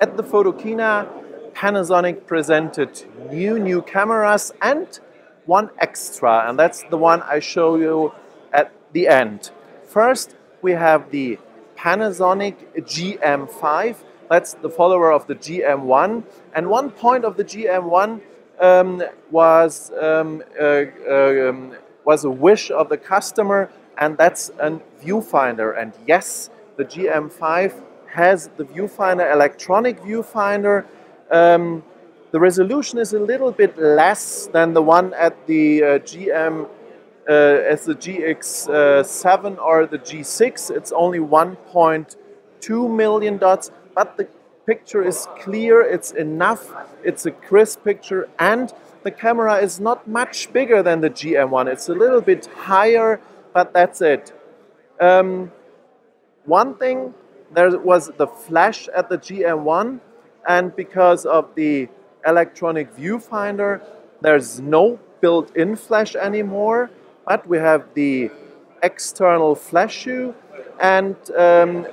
At the Photokina, Panasonic presented new cameras and one extra, and that's the one I show you at the end. First, we have the Panasonic GM5. That's the follower of the GM1, and one point of the GM1 was a wish of the customer, and that's a viewfinder. And yes, the GM5 has the viewfinder, electronic viewfinder. The resolution is a little bit less than the one at the as the GX7 or the G6. It's only 1.2 million dots, but the picture is clear, it's enough, it's a crisp picture, and the camera is not much bigger than the GM1. It's a little bit higher, but that's it. One thing, there was the flash at the GM1, and because of the electronic viewfinder, there's no built-in flash anymore, but we have the external flash shoe, and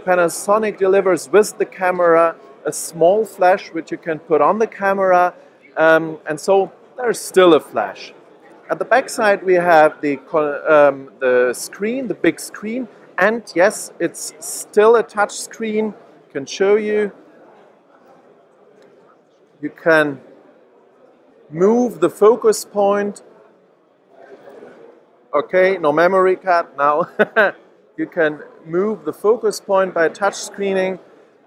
Panasonic delivers with the camera a small flash which you can put on the camera, and so there's still a flash. At the back side we have the screen, the big screen, and yes, it's still a touch screen. I can show you. You can move the focus point. Okay, no memory card now. You can move the focus point by touch screening.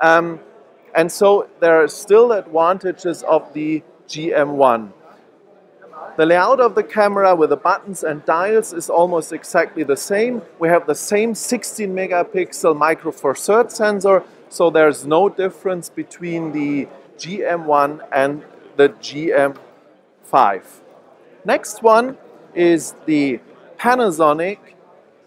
And so there are still advantages of the GM1. The layout of the camera with the buttons and dials is almost exactly the same. We have the same 16 megapixel micro four thirds sensor, so there's no difference between the GM1 and the GM5. Next one is the Panasonic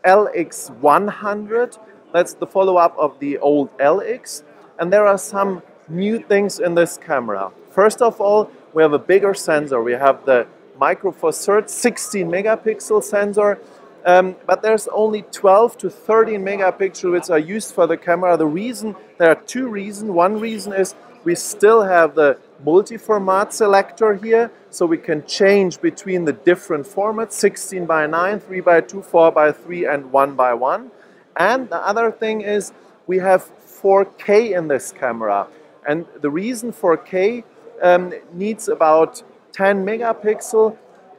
LX100. That's the follow-up of the old LX. And there are some new things in this camera. First of all, we have a bigger sensor. We have the micro four thirds 16 megapixel sensor, but there's only 12 to 13 megapixels which are used for the camera. There are two reasons. One reason is we still have the multi-format selector here, so we can change between the different formats, 16 by 9, 3 by 2, 4 by 3, and 1 by 1. And the other thing is we have 4K in this camera. And the reason 4K needs about 10 megapixel,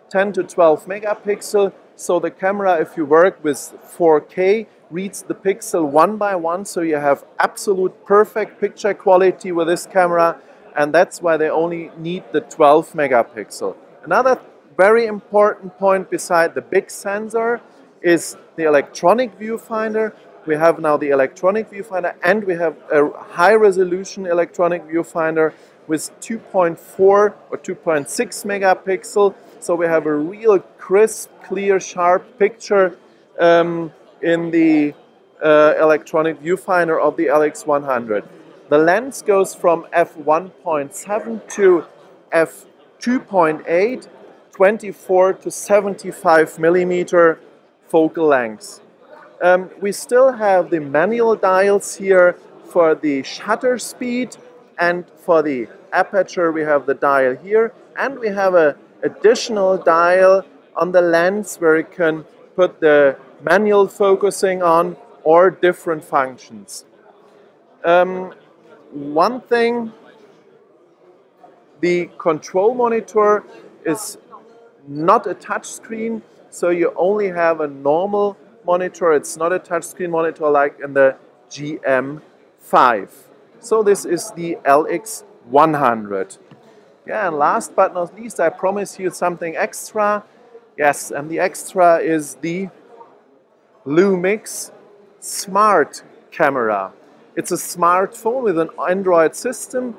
10 to 12 megapixel. So the camera, if you work with 4K, reads the pixel one by one, so you have absolute perfect picture quality with this camera, and that's why they only need the 12 megapixel. Another very important point beside the big sensor is the electronic viewfinder. We have now the electronic viewfinder, and we have a high resolution electronic viewfinder with 2.4 or 2.6 megapixel, so we have a real crisp, clear, sharp picture in the electronic viewfinder of the LX100. The lens goes from f1.7 to f2.8, 24 to 75 millimeter focal length. We still have the manual dials here for the shutter speed, and for the aperture we have the dial here, and we have an additional dial on the lens where you can put the manual focusing on or different functions. One thing, the control monitor is not a touch screen, so you only have a normal monitor. It's not a touch screen monitor like in the GM5. So this is the LX100. Yeah, and last but not least, I promise you something extra. Yes, and the extra is the Lumix Smart Camera. It's a smartphone with an Android system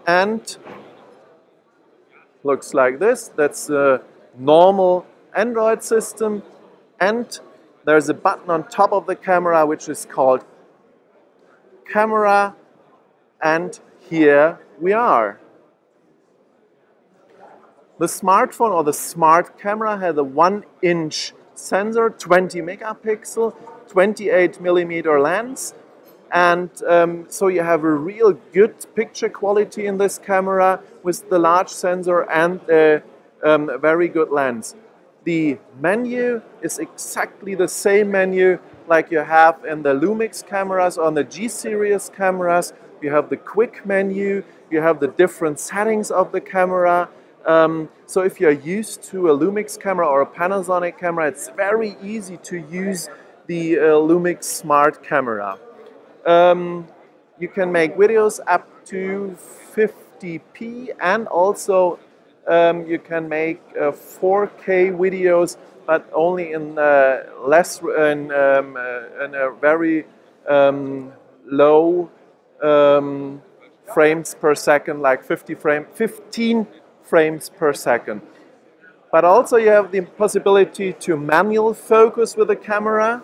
and looks like this. That's a normal Android system, and there's a button on top of the camera which is called Camera, and here we are. The smartphone or the smart camera has a 1-inch sensor, 20 megapixel, 28 millimeter lens, And so you have a real good picture quality in this camera with the large sensor and the very good lens. The menu is exactly the same menu like you have in the Lumix cameras or on the G series cameras. You have the quick menu, you have the different settings of the camera. So if you're used to a Lumix camera or a Panasonic camera, it's very easy to use the Lumix smart camera. You can make videos up to 50p, and also you can make 4K videos, but only in in a very low frames per second, like 15 frames per second. But also you have the possibility to manual focus with the camera,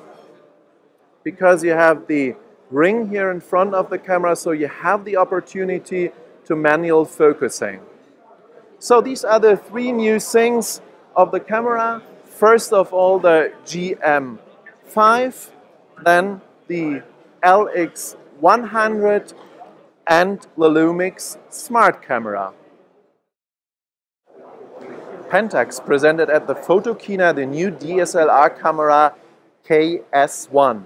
because you have the ring here in front of the camera, so you have the opportunity to manual focusing. So these are the three new things of the camera. First of all, the GM5, then the LX100 and the Lumix smart camera. Pentax presented at the Photokina the new DSLR camera KS1.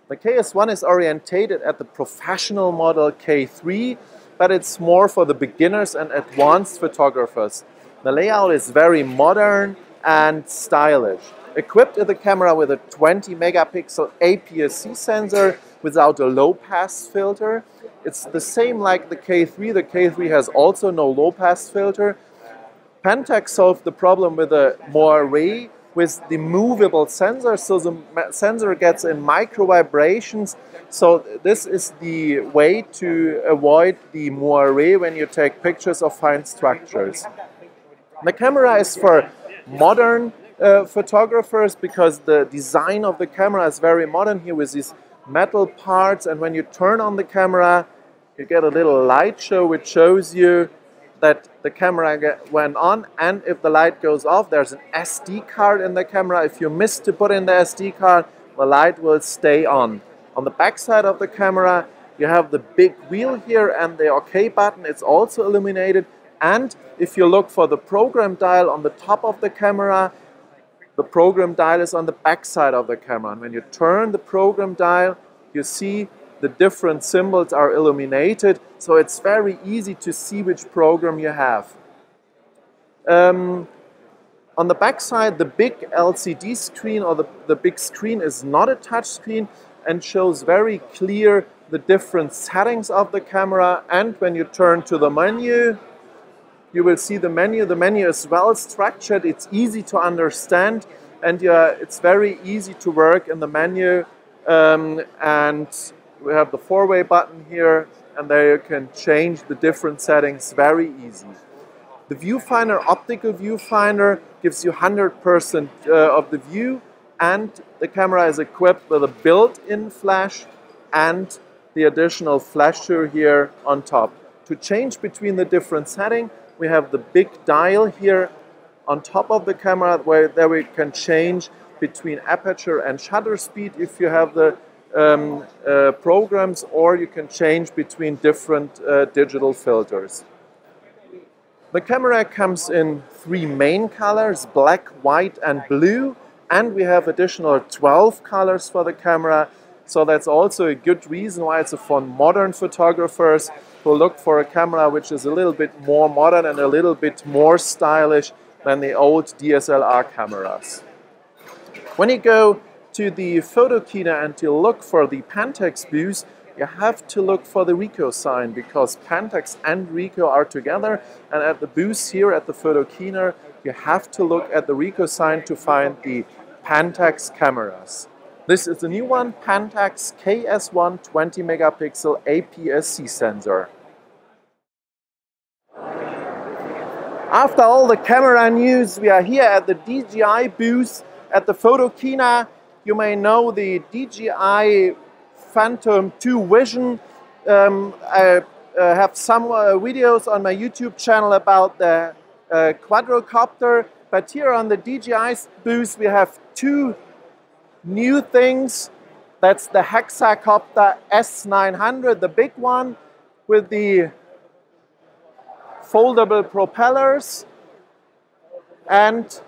The KS1 is orientated at the professional model K3, but it's more for the beginners and advanced photographers. The layout is very modern and stylish. Equipped with the camera with a 20 megapixel APS-C sensor without a low-pass filter. It's the same like the K3. The K3 has also no low-pass filter. Pentax solved the problem with a moire with the movable sensor, so the sensor gets in micro vibrations. So this is the way to avoid the moire when you take pictures of fine structures. The camera is for modern photographers because the design of the camera is very modern here with these metal parts, and when you turn on the camera you get a little light show which shows you that the camera went on, and if the light goes off, there's an SD card in the camera. If you miss to put in the SD card, the light will stay on. On the back side of the camera, you have the big wheel here and the OK button. It's also illuminated. And if you look for the program dial on the top of the camera, the program dial is on the back side of the camera. And when you turn the program dial, you see the different symbols are illuminated, so it's very easy to see which program you have. On the back side, the big LCD screen or the big screen is not a touch screen and shows very clear the different settings of the camera. And when you turn to the menu, you will see the menu. The menu is well structured, it's easy to understand, and it's very easy to work in the menu. And we have the four-way button here, and there you can change the different settings very easy. The viewfinder, optical viewfinder, gives you 100% of the view, and the camera is equipped with a built-in flash and the additional flasher here on top. To change between the different settings, we have the big dial here on top of the camera, where there we can change between aperture and shutter speed if you have the programs, or you can change between different digital filters. The camera comes in three main colors, black, white and blue, and we have additional 12 colors for the camera, so that's also a good reason why it's for modern photographers who look for a camera which is a little bit more modern and a little bit more stylish than the old DSLR cameras. When you go to the Photokina and you look for the Pentax booth, you have to look for the Ricoh sign, because Pentax and Ricoh are together, and at the booth here at the Photokina you have to look at the Ricoh sign to find the Pentax cameras. This is the new one, Pentax KS1 20 megapixel APS-C sensor. After all the camera news, we are here at the DJI booth at the Photokina. You may know the DJI Phantom 2 Vision. I have some videos on my YouTube channel about the quadrocopter, but here on the DJI booth we have two new things. That's the hexacopter S900, the big one with the foldable propellers and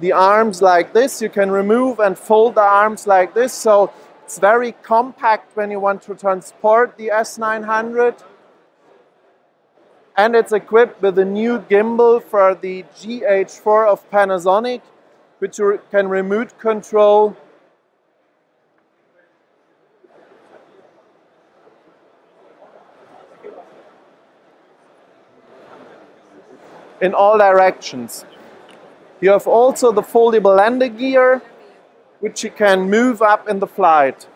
the arms like this. You can remove and fold the arms like this, so it's very compact when you want to transport the S900. And it's equipped with a new gimbal for the GH4 of Panasonic, which you can remote control in all directions. You have also the foldable landing gear, which you can move up in the flight.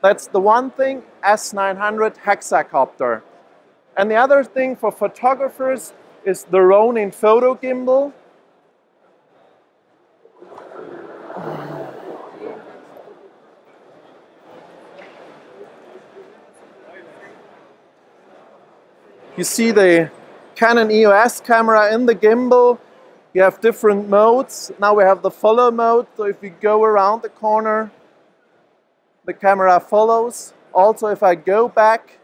That's the one thing, S900 hexacopter. And the other thing for photographers is the Ronin photo gimbal. You see the Canon EOS camera in the gimbal. You have different modes. Now we have the follow mode, so if you go around the corner, the camera follows. Also, if I go back,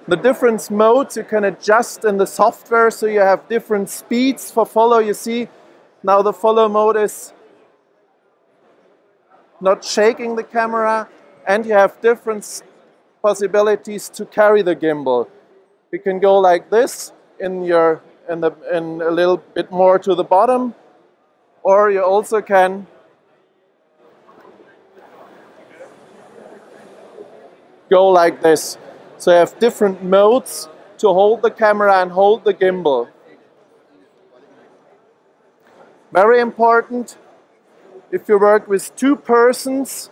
the different modes you can adjust in the software, so you have different speeds for follow. You see, now the follow mode is not shaking the camera, and you have different possibilities to carry the gimbal. You can go like this in a little bit more to the bottom, or you also can go like this. So you have different modes to hold the camera and hold the gimbal. Very important, if you work with two persons,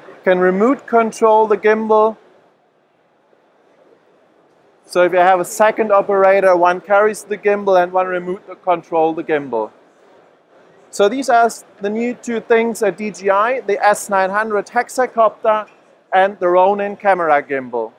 you can remote control the gimbal. So if you have a second operator, one carries the gimbal and one remote control the gimbal. So these are the new two things at DJI, the S900 hexacopter and the Ronin camera gimbal.